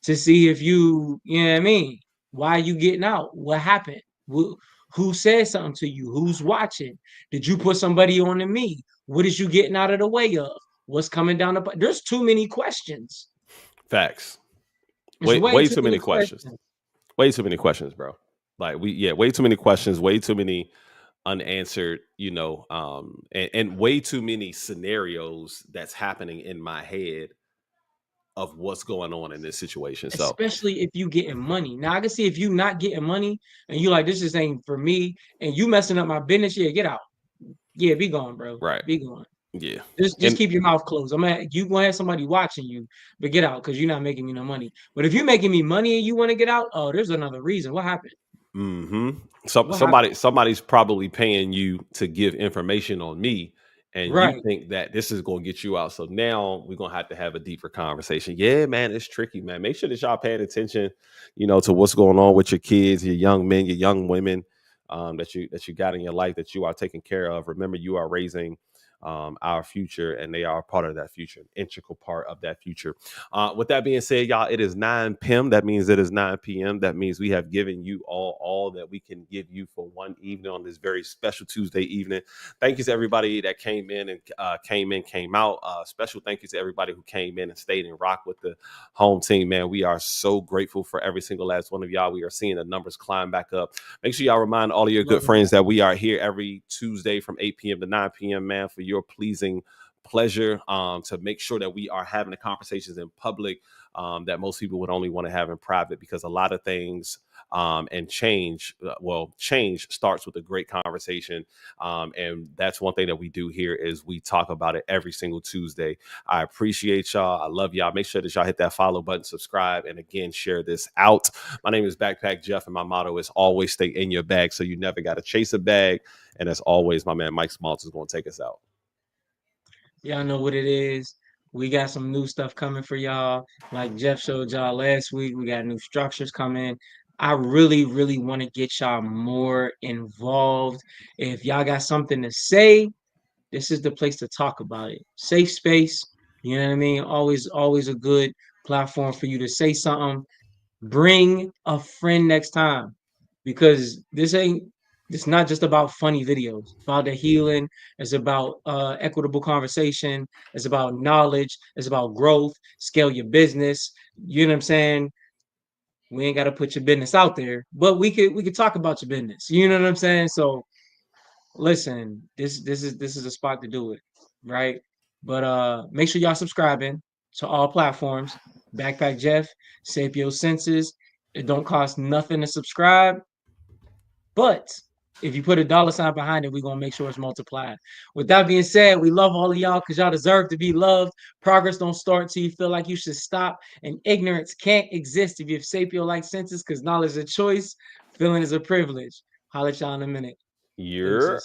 to see if you know what I mean. Why are you getting out? What happened? Who said something to you? Who's watching? Did you put somebody on to me? What is you getting out of the way of? What's coming down the? There's too many questions. Facts. Way too many questions. Way too many questions, bro. Like way too many questions. Way too many unanswered. And way too many scenarios that's happening in my head of what's going on in this situation. So especially if you getting money. Now I can see if you not getting money and you like, this just ain't for me, and you messing up my business, get out. Be gone, bro. Right. Be gone. Yeah. Just keep your mouth closed. You gonna have somebody watching you, but get out, because you're not making me no money. But if you're making me money and you want to get out, there's another reason. What happened? Somebody's probably paying you to give information on me, and you think that this is going to get you out. So now we're going to have a deeper conversation. Yeah, man, it's tricky, man. Make sure that y'all paying attention, to what's going on with your kids, your young men, your young women, that you got in your life, that you are taking care of. Remember, you are raising our future, and they are part of that future, an integral part of that future. With that being said, y'all, it is 9 p.m. That means it is 9 p.m. That means we have given you all that we can give you for one evening on this very special Tuesday evening. Thank you to everybody that came in and came out. Special thank you to everybody who came in and stayed and rocked with the home team, man. We are so grateful for every single last one of y'all. We are seeing the numbers climb back up. Make sure y'all remind all of your good friends that we are here every Tuesday from 8 p.m. to 9 p.m., man, for your pleasing pleasure, to make sure that we are having the conversations in public that most people would only want to have in private, because a lot of things and change starts with a great conversation, and that's one thing that we do here is we talk about it every single Tuesday. I appreciate y'all. I love y'all. Make sure that y'all hit that follow button, subscribe, and again, share this out. My name is Backpack Jeff, and my motto is always stay in your bag, so you never got to chase a bag. And as always, my man Mike Smaltz is going to take us out. Y'all know what it is. We got some new stuff coming for y'all. Like Jeff showed y'all last week, we got new structures coming. I really, really want to get y'all more involved. If y'all got something to say, this is the place to talk about it. Safe space, you know what I mean? Always a good platform for you to say something. Bring a friend next time, because it's not just about funny videos. It's about the healing. It's about equitable conversation. It's about knowledge. It's about growth. Scale your business. You know what I'm saying? We ain't got to put your business out there, but we could talk about your business. You know what I'm saying? So listen, this is a spot to do it, right? But make sure y'all subscribing to all platforms. Backpack Jeff, Sapio Senses. It don't cost nothing to subscribe, but if you put $$ behind it, we're going to make sure it's multiplied. With that being said, we love all of y'all because y'all deserve to be loved. Progress don't start until you feel like you should stop. And ignorance can't exist if you have sapio-like senses, because knowledge is a choice. Feeling is a privilege. Holla at y'all in a minute. Yeah.